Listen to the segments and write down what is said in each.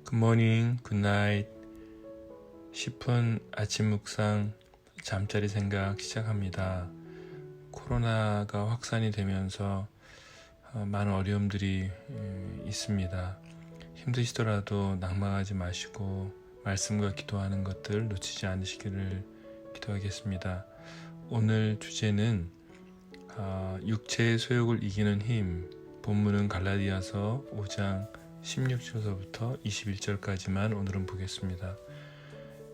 굿모닝, 굿나잇. 10분 아침 묵상 잠자리 생각 시작합니다. 코로나가 확산이 되면서 많은 어려움들이 있습니다. 힘드시더라도 낙망하지 마시고 말씀과 기도하는 것들 놓치지 않으시기를 기도하겠습니다. 오늘 주제는 육체의 소욕을 이기는 힘. 본문은 갈라디아서 5장 16절서부터 21절까지만 오늘은 보겠습니다.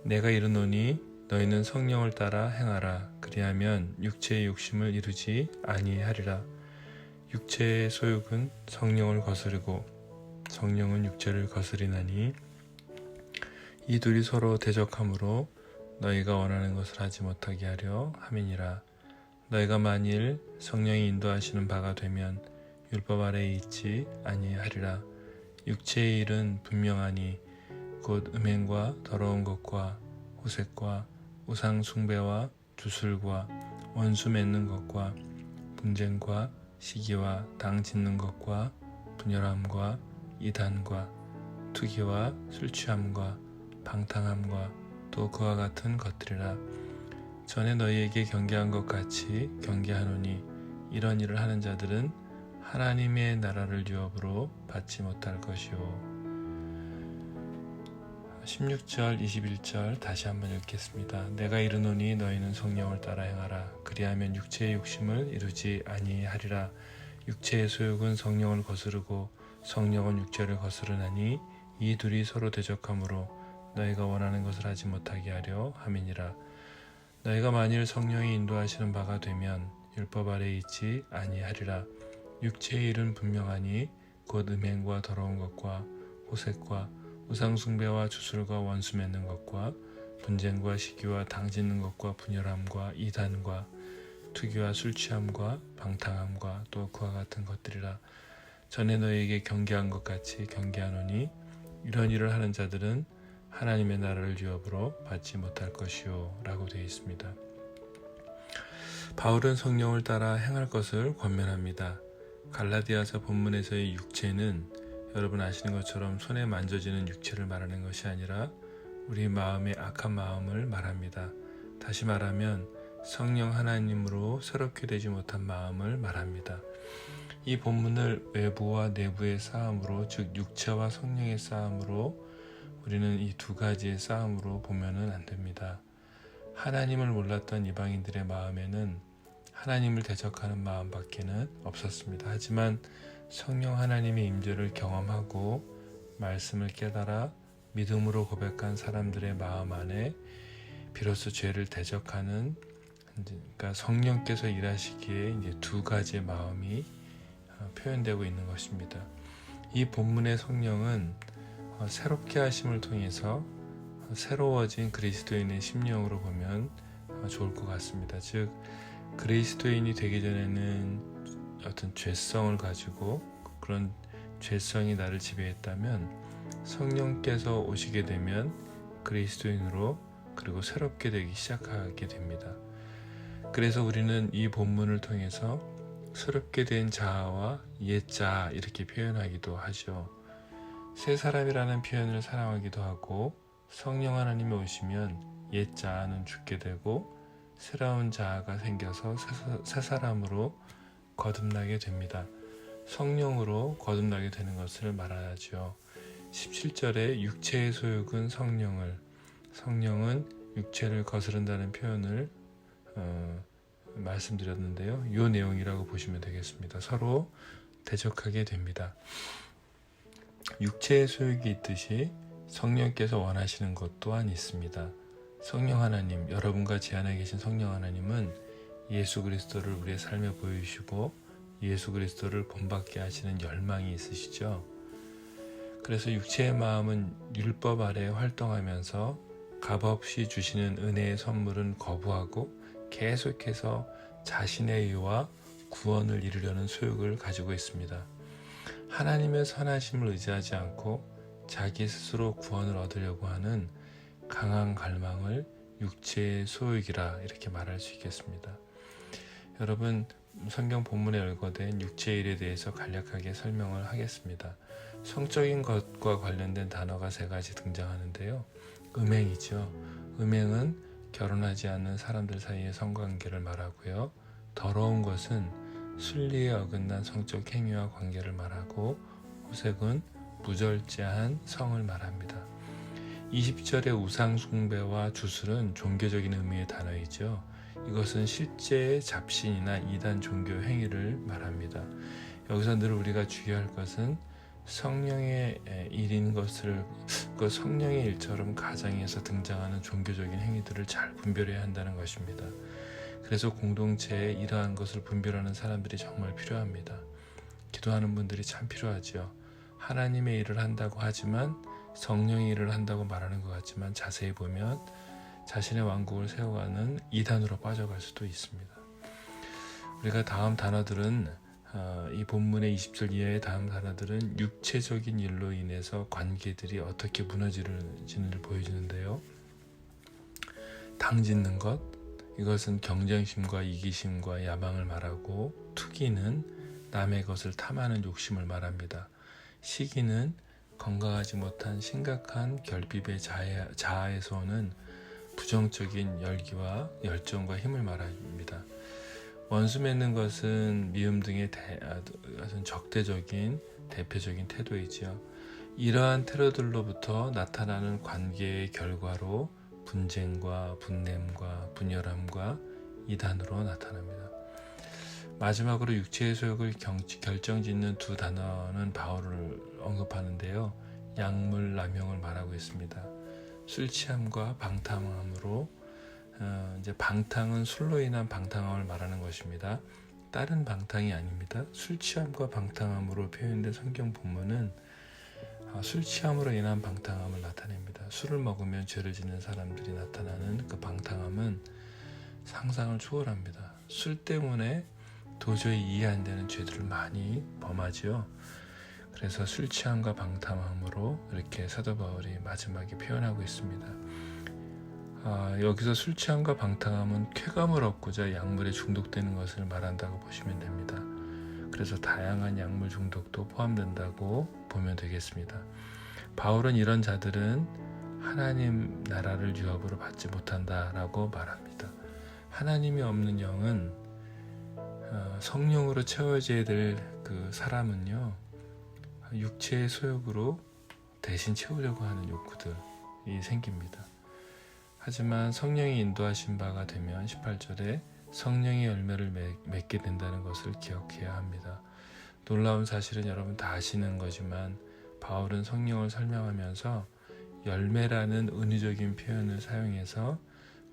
내가 이르노니 너희는 성령을 따라 행하라. 그리하면 육체의 욕심을 이루지 아니하리라. 육체의 소욕은 성령을 거스르고 성령은 육체를 거스리나니 이 둘이 서로 대적하므로 너희가 원하는 것을 하지 못하게 하려 함이니라. 너희가 만일 성령이 인도하시는 바가 되면 율법 아래에 있지 아니하리라. 육체의 일은 분명하니 곧 음행과 더러운 것과 호색과 우상 숭배와 주술과 원수 맺는 것과 분쟁과 시기와 당 짓는 것과 분열함과 이단과 투기와 술 취함과 방탕함과 또 그와 같은 것들이라. 전에 너희에게 경계한 것 같이 경계하노니 이런 일을 하는 자들은 하나님의 나라를 유업으로 받지 못할 것이요. 16절 21절 다시 한번 읽겠습니다. 내가 이르노니 너희는 성령을 따라 행하라. 그리하면 육체의 욕심을 이루지 아니하리라. 육체의 소욕은 성령을 거스르고 성령은 육체를 거스르나니 이 둘이 서로 대적하므로 너희가 원하는 것을 하지 못하게 하려 함이니라. 너희가 만일 성령이 인도하시는 바가 되면 율법 아래에 있지 아니하리라. 육체의 일은 분명하니 곧 음행과 더러운 것과 호색과 우상 숭배와 주술과 원수 맺는 것과 분쟁과 시기와 당 짓는 것과 분열함과 이단과 투기와 술 취함과 방탕함과 또 그와 같은 것들이라. 전에 너희에게 경계한 것 같이 경계하노니 이런 일을 하는 자들은 하나님의 나라를 유업으로 받지 못할 것이요 라고 되어 있습니다. 바울은 성령을 따라 행할 것을 권면합니다. 갈라디아서 본문에서의 육체는 여러분 아시는 것처럼 손에 만져지는 육체를 말하는 것이 아니라 우리 마음의 악한 마음을 말합니다. 다시 말하면 성령 하나님으로 새롭게 되지 못한 마음을 말합니다. 이 본문을 외부와 내부의 싸움으로, 즉 육체와 성령의 싸움으로, 우리는 이 두 가지의 싸움으로 보면은 안 됩니다. 하나님을 몰랐던 이방인들의 마음에는 하나님을 대적하는 마음밖에는 없었습니다. 하지만 성령 하나님의 임재를 경험하고 말씀을 깨달아 믿음으로 고백한 사람들의 마음 안에 비로소 죄를 대적하는, 그러니까 성령께서 일하시기에 이제 두 가지의 마음이 표현되고 있는 것입니다. 이 본문의 성령은 새롭게 하심을 통해서 새로워진 그리스도인의 심령으로 보면 좋을 것 같습니다. 즉 그리스도인이 되기 전에는 어떤 죄성을 가지고 그런 죄성이 나를 지배했다면 성령께서 오시게 되면 그리스도인으로 그리고 새롭게 되기 시작하게 됩니다. 그래서 우리는 이 본문을 통해서 새롭게 된 자아와 옛 자아 이렇게 표현하기도 하죠. 새 사람이라는 표현을 사용하기도 하고 성령 하나님이 오시면 옛 자아는 죽게 되고 새로운 자아가 생겨서 새 사람으로 거듭나게 됩니다. 성령으로 거듭나게 되는 것을 말하죠. 17절에 육체의 소욕은 성령은 육체를 거스른다는 표현을 말씀드렸는데요. 이 내용이라고 보시면 되겠습니다. 서로 대적하게 됩니다. 육체의 소욕이 있듯이 성령께서 원하시는 것 또한 있습니다. 성령 하나님, 여러분과 제 안에 계신 성령 하나님은 예수 그리스도를 우리의 삶에 보여주시고 예수 그리스도를 본받게 하시는 열망이 있으시죠. 그래서 육체의 마음은 율법 아래에 활동하면서 값없이 주시는 은혜의 선물은 거부하고 계속해서 자신의 의와 구원을 이루려는 소욕을 가지고 있습니다. 하나님의 선하심을 의지하지 않고 자기 스스로 구원을 얻으려고 하는 강한 갈망을 육체의 소욕이라 이렇게 말할 수 있겠습니다. 여러분, 성경 본문에 열거된 육체의 일에 대해서 간략하게 설명을 하겠습니다. 성적인 것과 관련된 단어가 3가지 등장하는데요. 음행이죠. 음행은 결혼하지 않는 사람들 사이의 성관계를 말하고요. 더러운 것은 순리에 어긋난 성적 행위와 관계를 말하고, 호색은 무절제한 성을 말합니다. 20절의 우상 숭배와 주술은 종교적인 의미의 단어이죠. 이것은 실제의 잡신이나 이단 종교 행위를 말합니다. 여기서 늘 우리가 주의할 것은 성령의 일인 것을 그 성령의 일처럼 가정에서 등장하는 종교적인 행위들을 잘 분별해야 한다는 것입니다. 그래서 공동체에 이러한 것을 분별하는 사람들이 정말 필요합니다. 기도하는 분들이 참 필요하죠. 하나님의 일을 한다고 하지만 성령의 일을 한다고 말하는 것 같지만 자세히 보면 자신의 왕국을 세워가는 이단으로 빠져갈 수도 있습니다. 우리가 다음 단어들은 이 본문의 20절 이하의 다음 단어들은 육체적인 일로 인해서 관계들이 어떻게 무너지는지를 보여주는데요. 당짓는 것, 이것은 경쟁심과 이기심과 야망을 말하고, 투기는 남의 것을 탐하는 욕심을 말합니다. 시기는 건강하지 못한 심각한 결핍의 자아에서 오는 부정적인 열기와 열정과 힘을 말합니다. 원수 맺는 것은 미움 등의 적대적인 대표적인 태도이지요. 이러한 태도들로부터 나타나는 관계의 결과로 분쟁과 분냄과 분열함과 이단으로 나타납니다. 마지막으로 육체의 소욕을 결정짓는 2 단어는 바울을 언급하는데요. 약물 남용을 말하고 있습니다. 술 취함과 방탕함으로 이제 방탕은 술로 인한 방탕함을 말하는 것입니다. 다른 방탕이 아닙니다. 술 취함과 방탕함으로 표현된 성경 본문은 술 취함으로 인한 방탕함을 나타냅니다. 술을 먹으면 죄를 짓는 사람들이 나타나는 그 방탕함은 상상을 초월합니다. 술 때문에 도저히 이해 안 되는 죄들을 많이 범하지요. 그래서 술 취함과 방탕함으로 이렇게 사도 바울이 마지막에 표현하고 있습니다. 여기서 술 취함과 방탕함은 쾌감을 얻고자 약물에 중독되는 것을 말한다고 보시면 됩니다. 그래서 다양한 약물 중독도 포함된다고 보면 되겠습니다. 바울은 이런 자들은 하나님 나라를 유업으로 받지 못한다라고 말합니다. 하나님이 없는 영은 성령으로 채워져야 될 그 사람은요, 육체의 소욕으로 대신 채우려고 하는 욕구들이 생깁니다. 하지만 성령이 인도하신 바가 되면 18절에 성령의 열매를 맺게 된다는 것을 기억해야 합니다. 놀라운 사실은 여러분 다 아시는 거지만 바울은 성령을 설명하면서 열매라는 은유적인 표현을 사용해서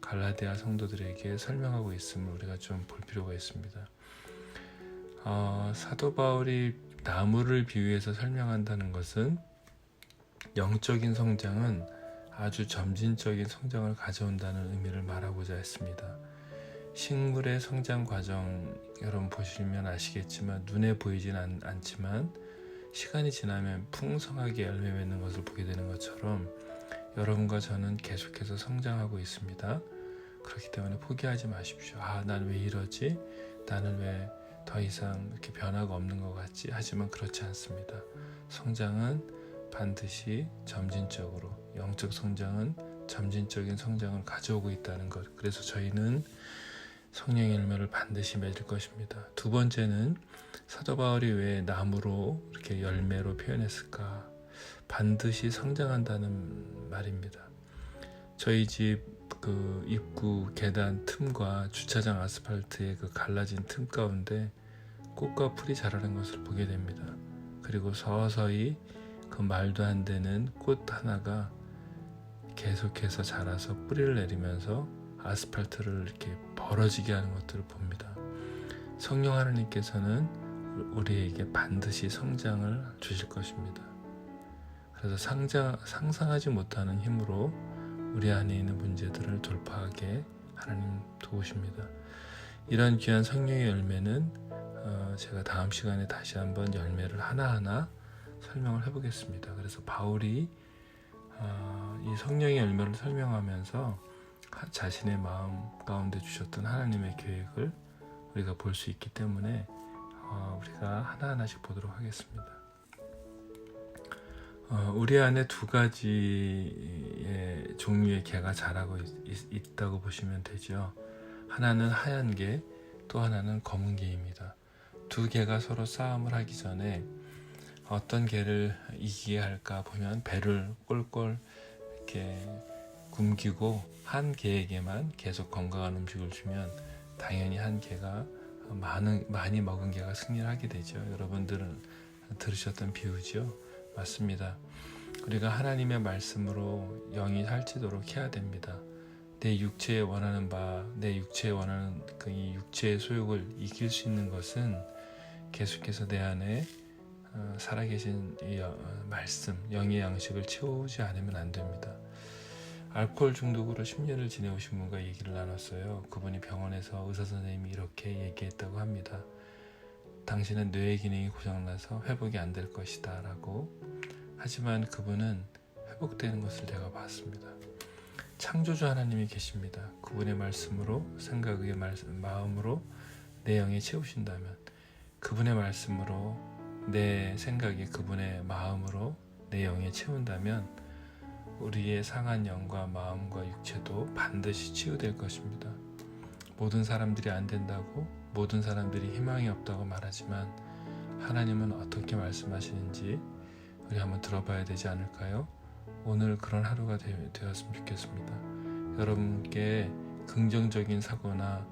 갈라디아 성도들에게 설명하고 있음을 우리가 좀 볼 필요가 있습니다. 사도 바울이 나무를 비유해서 설명한다는 것은 영적인 성장은 아주 점진적인 성장을 가져온다는 의미를 말하고자 했습니다. 식물의 성장 과정 여러분 보시면 아시겠지만 눈에 보이진 않지만 시간이 지나면 풍성하게 열매 맺는 것을 보게 되는 것처럼 여러분과 저는 계속해서 성장하고 있습니다. 그렇기 때문에 포기하지 마십시오. 난 왜 이러지? 나는 왜 더 이상 이렇게 변화가 없는 것 같지? 하지만 그렇지 않습니다. 성장은 반드시 점진적으로, 영적 성장은 점진적인 성장을 가져오고 있다는 것. 그래서 저희는 성령의 열매를 반드시 맺을 것입니다. 2번째는 사도 바울이 왜 나무로 이렇게 열매로 표현했을까? 반드시 성장한다는 말입니다. 저희 집 그 입구 계단 틈과 주차장 아스팔트의 그 갈라진 틈 가운데 꽃과 풀이 자라는 것을 보게 됩니다. 그리고 서서히 그 말도 안 되는 꽃 하나가 계속해서 자라서 뿌리를 내리면서 아스팔트를 이렇게 벌어지게 하는 것들을 봅니다. 성령 하나님께서는 우리에게 반드시 성장을 주실 것입니다. 그래서 상상하지 못하는 힘으로 우리 안에 있는 문제들을 돌파하게 하나님 도우십니다. 이런 귀한 성령의 열매는 제가 다음 시간에 다시 한번 열매를 하나하나 설명을 해보겠습니다. 그래서 바울이 이 성령의 열매를 설명하면서 자신의 마음 가운데 주셨던 하나님의 계획을 우리가 볼 수 있기 때문에 우리가 하나하나씩 보도록 하겠습니다. 우리 안에 두 가지의 종류의 개가 자라고 있다고 보시면 되죠. 하나는 하얀 개, 또 하나는 검은 개입니다. 두 개가 서로 싸움을 하기 전에 어떤 개를 이기게 할까 보면 배를 꼴꼴 이렇게 굶기고 한 개에게만 계속 건강한 음식을 주면 당연히 한 개가 많이 먹은 개가 승리를 하게 되죠. 여러분들은 들으셨던 비유죠? 맞습니다. 우리가 하나님의 말씀으로 영이 살찌도록 해야 됩니다. 내 육체에 원하는 내 육체에 원하는 이 육체의 소욕을 이길 수 있는 것은 계속해서 내 안에 살아계신 이 말씀, 영의 양식을 채우지 않으면 안 됩니다. 알코올 중독으로 10년을 지내오신 분과 얘기를 나눴어요. 그분이 병원에서 의사 선생님이 이렇게 얘기했다고 합니다. 당신은 뇌의 기능이 고장나서 회복이 안 될 것이다 라고. 하지만 그분은 회복되는 것을 내가 봤습니다. 창조주 하나님이 계십니다. 그분의 말씀으로, 생각의 마음으로 내 영에 채우신다면, 그분의 말씀으로 내 생각이 그분의 마음으로 내 영에 채운다면 우리의 상한 영과 마음과 육체도 반드시 치유될 것입니다. 모든 사람들이 안 된다고, 모든 사람들이 희망이 없다고 말하지만 하나님은 어떻게 말씀하시는지 우리 한번 들어봐야 되지 않을까요? 오늘 그런 하루가 되었으면 좋겠습니다. 여러분께 긍정적인 사고나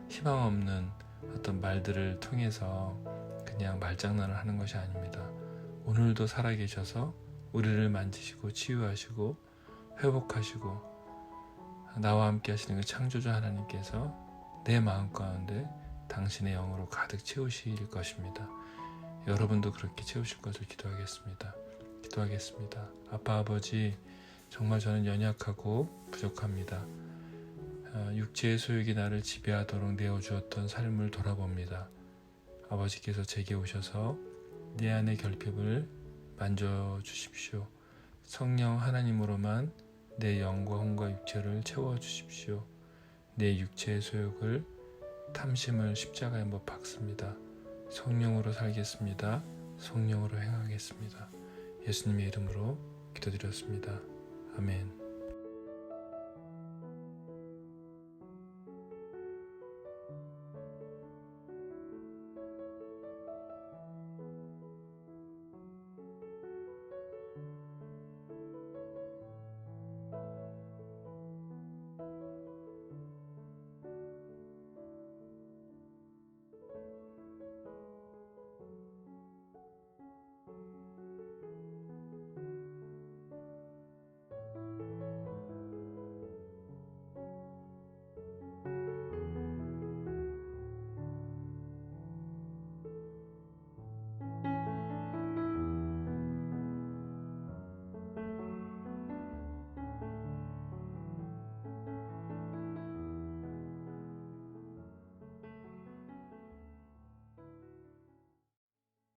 희망 없는 어떤 말들을 통해서 그냥 말장난을 하는 것이 아닙니다. 오늘도 살아계셔서 우리를 만지시고 치유하시고 회복하시고 나와 함께 하시는 그 창조주 하나님께서 내 마음 가운데 당신의 영으로 가득 채우실 것입니다. 여러분도 그렇게 채우실 것을 기도하겠습니다. 아빠 아버지, 정말 저는 연약하고 부족합니다. 육체의 소욕이 나를 지배하도록 내어주었던 삶을 돌아봅니다. 아버지께서 제게 오셔서 내 안의 결핍을 만져주십시오. 성령 하나님으로만 내 영과 혼과 육체를 채워주십시오. 내 육체의 소욕을, 탐심을 십자가에 못 박습니다. 성령으로 살겠습니다. 성령으로 행하겠습니다. 예수님의 이름으로 기도드렸습니다. 아멘.